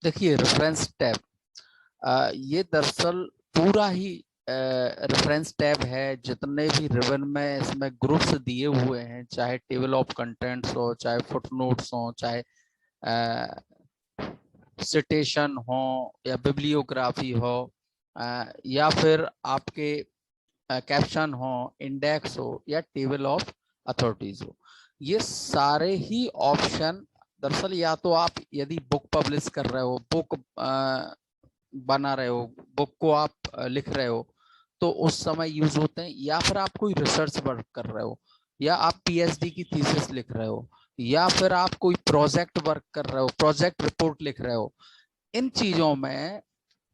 देखिए reference tab, ये दरअसल पूरा ही रेफरेंस टैब है। जितने भी रिबन में इसमें ग्रुप्स दिए हुए हैं, चाहे टेबल ऑफ कंटेंट्स हो, चाहे फुटनोट्स हो, चाहे सिटेशन हो, या बिब्लियोग्राफी हो, या फिर आपके कैप्शन हो, इंडेक्स हो, या टेबल ऑफ अथॉरिटीज हो, ये सारे ही ऑप्शन दरअसल, या तो आप यदि बुक पब्लिश कर रहे हो, बुक बना रहे हो, बुक को आप लिख रहे हो, तो उस समय यूज होते हैं। या फिर आप कोई रिसर्च वर्क कर रहे हो, या आप पीएचडी की थीसिस लिख रहे हो, या फिर आप कोई प्रोजेक्ट वर्क कर रहे हो, प्रोजेक्ट रिपोर्ट लिख रहे हो, इन चीजों में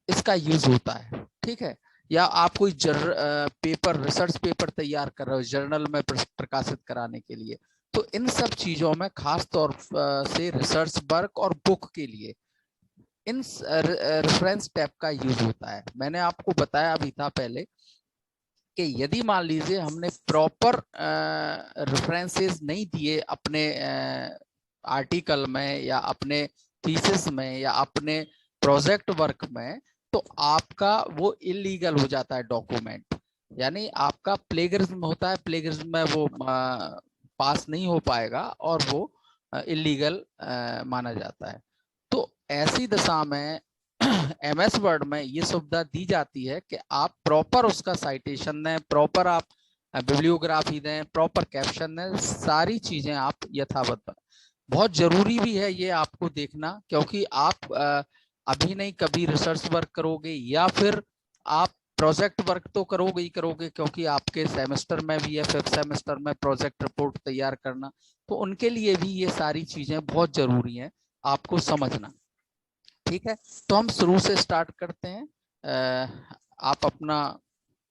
इसका यूज होता है। ठीक है। या आप कोई पेपर, रिसर्च पेपर तैयार कर रहे हो जर्नल में प्रकाशित कराने के लिए, तो इन सब चीजों में खास तौर से रिसर्च वर्क और बुक के लिए इन रेफरेंस टैब का यूज होता है। मैंने आपको बताया भी था पहले कि यदि मान लीजिए हमने प्रॉपर रेफरेंसेस नहीं दिए अपने आर्टिकल में, या अपने थीसिस में, या अपने प्रोजेक्ट वर्क में, तो आपका वो इलीगल हो जाता है डॉक्यूमेंट। यानी आपका प्लेगरिज्म होता है, प्लेगरिज्म में वो पास नहीं हो पाएगा, और वो इलीगल माना जाता है। तो ऐसी दशा में एमएस वर्ड में ये सुविधा दी जाती है कि आप प्रॉपर उसका साइटेशन दें, प्रॉपर आप बिब्लियोग्राफी दें, प्रॉपर कैप्शन दें, सारी चीजें आप यथावत बनाएं। बहुत जरूरी भी है ये आपको देखना, क्योंकि आप अभी नहीं कभी रिसर्च वर्क करोगे, या फिर आप प्रोजेक्ट वर्क तो करोगे ही करोगे, क्योंकि आपके सेमेस्टर में भी है, फिफ्थ सेमेस्टर में प्रोजेक्ट रिपोर्ट तैयार करना, तो उनके लिए भी ये सारी चीजें बहुत जरूरी हैं आपको समझना। ठीक है। तो हम शुरू से स्टार्ट करते हैं। आप अपना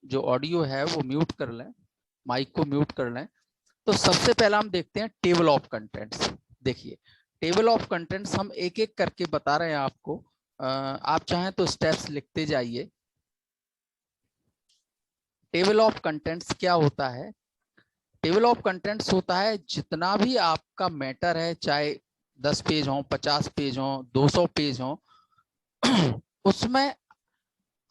जो ऑडियो है वो म्यूट कर लें, माइक को म्यूट कर लें। तो सबसे पहला हम देखते हैं टेबल ऑफ कंटेंट्स। देखिए, टेबल ऑफ कंटेंट्स हम एक एक करके बता रहे हैं आपको। आप चाहें तो स्टेप्स लिखते जाइए। टेबल ऑफ कंटेंट्स क्या होता है? टेबल ऑफ कंटेंट्स होता है जितना भी आपका मैटर है, चाहे 10 पेज हो, 50 पेज हो, 200 पेज हो, उसमें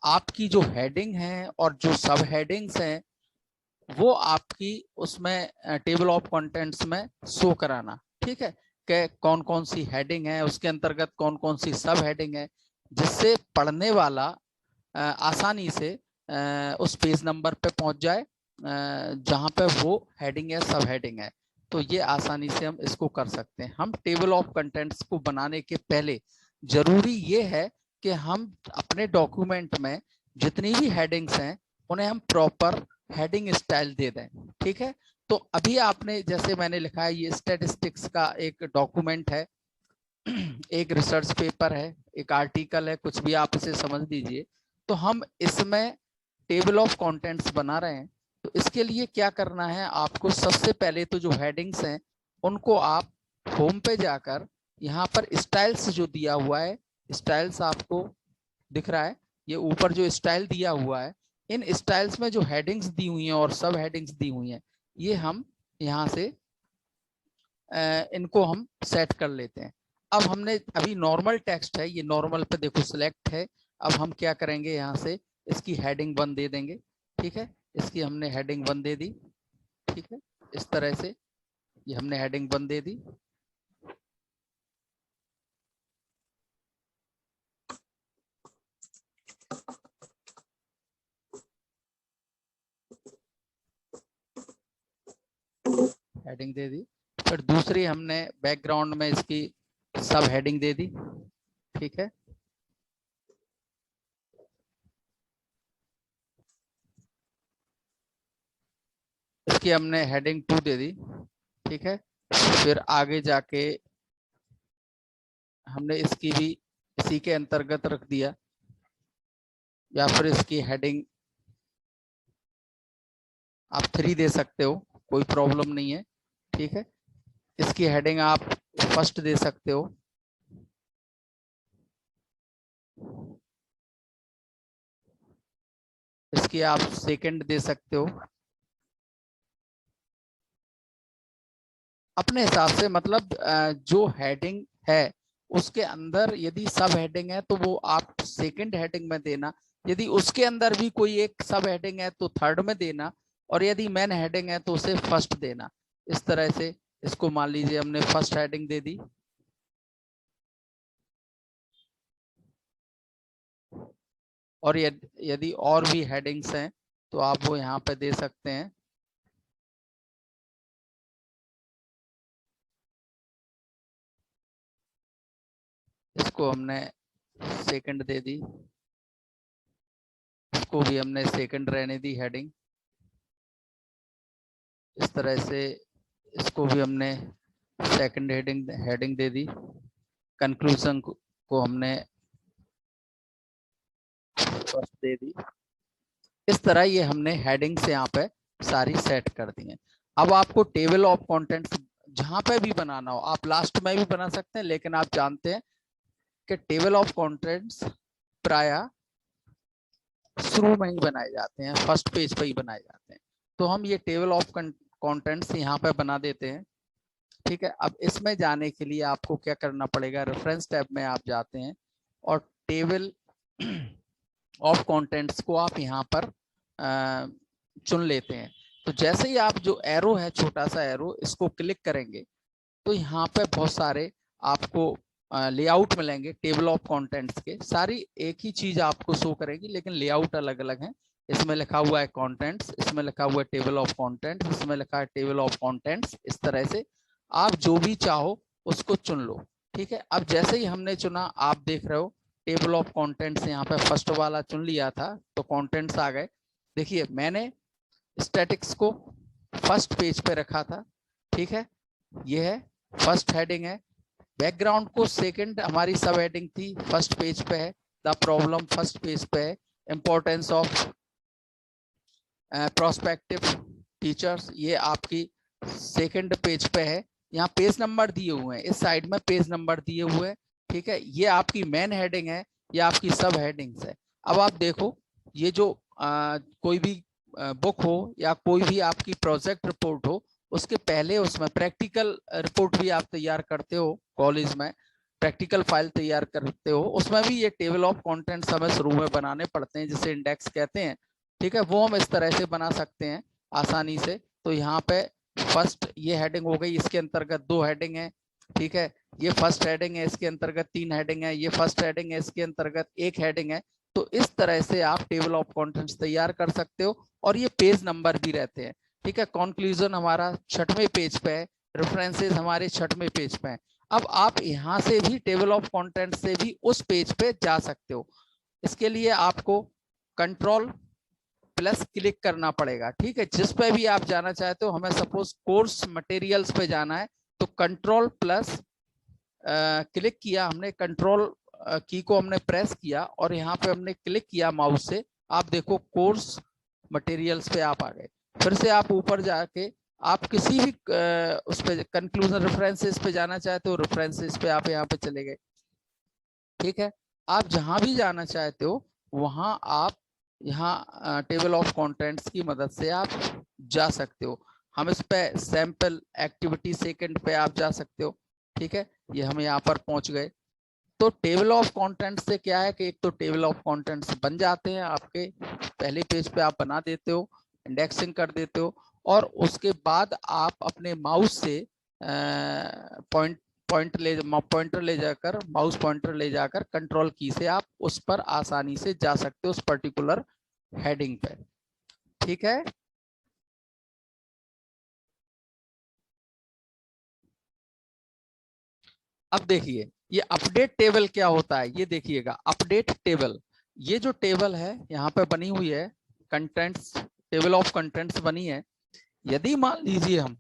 आपकी जो हेडिंग है और जो सब हेडिंग्स हैं, वो आपकी उसमें टेबल ऑफ कंटेंट्स में शो कराना। ठीक है, कि कौन कौन सी हेडिंग है, उसके अंतर्गत कौन कौन सी सब हेडिंग है, जिससे पढ़ने वाला आसानी से उस पेज नंबर पे पहुंच जाए जहां पे वो हेडिंग है, सब हेडिंग है। तो ये आसानी से हम इसको कर सकते हैं। हम टेबल ऑफ कंटेंट्स को बनाने के पहले जरूरी ये है कि हम अपने डॉक्यूमेंट में जितनी भी हेडिंग्स हैं उन्हें हम प्रॉपर हेडिंग स्टाइल दे दें। ठीक है। तो अभी आपने जैसे मैंने लिखा है, ये स्टैटिस्टिक्स का एक डॉक्यूमेंट है, एक रिसर्च पेपर है, एक आर्टिकल है, कुछ भी आप इसे समझ लीजिए। तो हम इसमें टेबल ऑफ कंटेंट्स बना रहे हैं। तो इसके लिए क्या करना है आपको? सबसे पहले तो जो हेडिंग्स हैं उनको आप होम पे जाकर, यहाँ पर स्टाइल्स जो दिया हुआ है, स्टाइल्स आपको दिख रहा है, ये ऊपर जो स्टाइल दिया हुआ है, इन स्टाइल्स में जो हेडिंग्स दी हुई हैं और सब हेडिंग्स दी हुई हैं, ये हम यहाँ से इनको हम सेट कर लेते हैं। अब हमने अभी नॉर्मल टेक्स्ट है, ये नॉर्मल पे देखो सिलेक्ट है। अब हम क्या करेंगे, यहाँ से इसकी हेडिंग 1 दे देंगे। ठीक है, इसकी हमने हेडिंग 1 दे दी। ठीक है, इस तरह से ये हमने हेडिंग 1 दे दी। हेडिंग दे दी। फिर दूसरी हमने बैकग्राउंड में इसकी सब हेडिंग दे दी। ठीक है, इसकी हमने हेडिंग 2 दे दी। ठीक है, फिर आगे जाके हमने इसकी भी इसी के अंतर्गत रख दिया, या फिर इसकी हेडिंग आप 3 दे सकते हो, कोई प्रॉब्लम नहीं है। ठीक है, इसकी हेडिंग आप फर्स्ट दे सकते हो। इसकी आप सेकंड दे सकते हो, अपने हिसाब से। मतलब जो हेडिंग है उसके अंदर यदि सब हेडिंग है तो वो आप सेकंड हेडिंग में देना, यदि उसके अंदर भी कोई एक सब हेडिंग है तो थर्ड में देना, और यदि मेन हेडिंग है तो उसे फर्स्ट देना। इस तरह से इसको मान लीजिए हमने फर्स्ट हेडिंग दे दी, और यदि और भी हेडिंग्स हैं तो आप वो यहाँ पे दे सकते हैं। इसको हमने सेकंड दे दी, इसको भी हमने सेकंड रहने दी हेडिंग। इस तरह से इसको भी हमने सेकंड हेडिंग दे दी। कंक्लूजन को हमने फर्स्ट दे दी। इस तरह ये हमने हेडिंग से यहाँ पे सारी सेट कर दी है। अब आपको टेबल ऑफ कंटेंट्स जहां पे भी बनाना हो, आप लास्ट में भी बना सकते हैं, लेकिन आप जानते हैं कि टेबल ऑफ कंटेंट्स प्राय शुरू में ही बनाए जाते हैं, फर्स्ट पेज पे ही बनाए जाते हैं। तो हम ये टेबल ऑफ कंटेंट्स यहाँ पे बना देते हैं। ठीक है, अब इसमें जाने के लिए आपको क्या करना पड़ेगा, रेफरेंस टैब में आप जाते हैं और टेबल ऑफ कंटेंट्स को आप यहाँ पर चुन लेते हैं। तो जैसे ही आप जो एरो है, छोटा सा एरो, इसको क्लिक करेंगे तो यहाँ पे बहुत सारे आपको लेआउट मिलेंगे टेबल ऑफ कंटेंट्स के। सारी एक ही चीज आपको शो करेगी लेकिन लेआउट अलग अलग है। इसमें लिखा हुआ है कंटेंट्स, इसमें लिखा हुआ है टेबल ऑफ कंटेंट्स, इसमें लिखा है टेबल ऑफ कंटेंट्स। इस तरह से आप जो भी चाहो उसको चुन लो। ठीक है, अब जैसे ही हमने चुना, आप देख रहे हो टेबल ऑफ कंटेंट्स यहाँ पे फर्स्ट वाला चुन लिया था तो कंटेंट्स आ गए। देखिए मैंने स्टैटिक्स को फर्स्ट पेज पे रखा था। ठीक है, ये है फर्स्ट हेडिंग है। बैकग्राउंड को सेकंड हमारी सब हेडिंग थी, फर्स्ट पेज पे है। द प्रॉब्लम फर्स्ट पेज पे है। इंपॉर्टेंस ऑफ प्रोस्पेक्टिव टीचर्स ये आपकी सेकंड पेज पे है। यहाँ पेज नंबर दिए हुए हैं, इस साइड में पेज नंबर दिए हुए हैं। ठीक है, ये आपकी मेन हेडिंग है, ये आपकी सब हेडिंग्स है। अब आप देखो ये जो कोई भी बुक हो या कोई भी आपकी प्रोजेक्ट रिपोर्ट हो, उसके पहले उसमें प्रैक्टिकल रिपोर्ट भी आप तैयार करते हो, कॉलेज में प्रैक्टिकल फाइल तैयार करते हो, उसमें भी ये टेबल ऑफ कंटेंट्स हमें शुरू में बनाने पड़ते हैं, जिसे इंडेक्स कहते हैं। ठीक है, वो हम इस तरह से बना सकते हैं आसानी से। तो यहाँ पे फर्स्ट ये हेडिंग हो गई, इसके अंतर्गत 2 हेडिंग है। ठीक है, ये फर्स्ट हेडिंग है, इसके अंतर्गत 3 हेडिंग है, ये फर्स्ट हेडिंग है, इसके अंतर्गत 1 हेडिंग है। तो इस तरह से आप टेबल ऑफ कंटेंट्स तैयार कर सकते हो, और ये पेज नंबर भी रहते हैं। ठीक है, कंक्लूजन हमारा 6वें पेज पे है, रेफरेंसेस हमारे 6वें पेज पे है। अब आप यहाँ से भी टेबल ऑफ कंटेंट से भी उस पेज पे जा सकते हो। इसके लिए आपको कंट्रोल प्लस क्लिक करना पड़ेगा। ठीक है, जिस पे भी आप जाना चाहते हो, हमें सपोज कोर्स मटेरियल्स पे जाना है तो कंट्रोल प्लस क्लिक किया हमने, कंट्रोल की को हमने प्रेस किया और यहाँ पे हमने क्लिक किया माउस से। आप देखो कोर्स मटेरियल्स पे आप आ गए। फिर से आप ऊपर जाके आप किसी भी उस पे कंक्लूजन रेफरेंसेस पे जाना चाहते हो, रेफरेंसेस पे आप यहाँ पे चले गए। ठीक है, आप जहां भी जाना चाहते हो वहां आप यहाँ टेबल ऑफ कंटेंट्स की मदद से आप जा सकते हो। हम इस पे सैंपल एक्टिविटी सेकंड पे आप जा सकते हो। ठीक है, ये हम यहाँ पर पहुंच गए। तो टेबल ऑफ कंटेंट्स से क्या है कि एक तो टेबल ऑफ कंटेंट्स बन जाते हैं आपके, पहले पेज पे आप बना देते हो, इंडेक्सिंग कर देते हो, और उसके बाद आप अपने माउस से पॉइंटर ले जाकर, माउस पॉइंटर ले जाकर कंट्रोल की से आप उस पर आसानी से जा सकते हो, उस पर्टिकुलर हेडिंग पे। ठीक है, अब देखिए ये अपडेट टेबल क्या होता है, ये देखिएगा अपडेट टेबल। ये जो टेबल है यहाँ पे बनी हुई है, कंटेंट्स, टेबल ऑफ कंटेंट्स बनी है। यदि मान लीजिए हम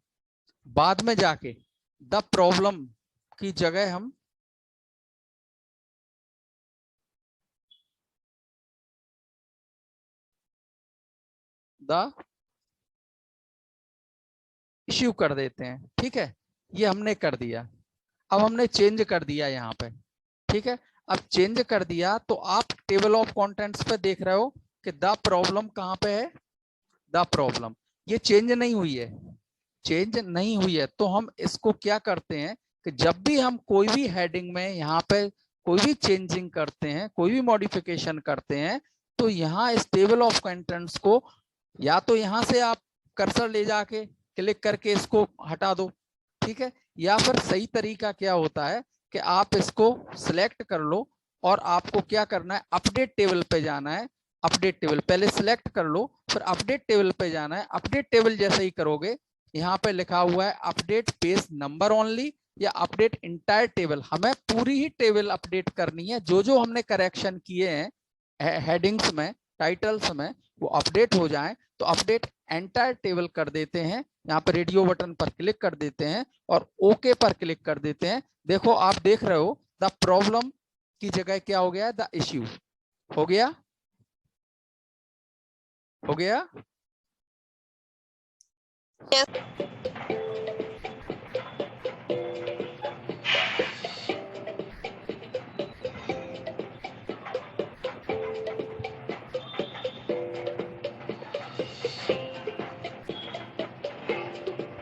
बाद में जाके द प्रॉब्लम की जगह हम द इश्यू कर देते हैं। ठीक है, ये हमने कर दिया। अब हमने चेंज कर दिया यहाँ पे। ठीक है, अब चेंज कर दिया तो आप टेबल ऑफ कंटेंट्स पे देख रहे हो कि द प्रॉब्लम कहाँ पे है, द प्रॉब्लम। ये चेंज नहीं हुई है, चेंज नहीं हुई है। तो हम इसको क्या करते हैं कि जब भी हम कोई भी हेडिंग में यहाँ पे कोई भी चेंजिंग करते हैं, कोई भी मॉडिफिकेशन करते हैं, तो यहाँ इस टेबल ऑफ कंटेंट्स को या तो यहाँ से आप कर्सर ले जाके क्लिक करके इसको हटा दो, ठीक है, या फिर सही तरीका क्या होता है कि आप इसको सिलेक्ट कर लो और आपको क्या करना है, अपडेट टेबल पे जाना है। अपडेट टेबल पहले सिलेक्ट कर लो, फिर अपडेट टेबल पे जाना है। अपडेट टेबल जैसे ही करोगे, यहाँ पे लिखा हुआ है अपडेट पेज नंबर ओनली या अपडेट इंटायर टेबल। हमें पूरी ही टेबल अपडेट करनी है, जो जो हमने करेक्शन किए हैं हेडिंग्स में, टाइटल्स में, वो अपडेट हो जाएं। तो अपडेट एंटायर टेबल कर देते हैं, यहाँ पर रेडियो बटन पर क्लिक कर देते हैं और ओके पर क्लिक कर देते हैं। देखो आप देख रहे हो द प्रॉब्लम की जगह क्या हो गया है, द इश्यू हो गया, हो गया। Yes.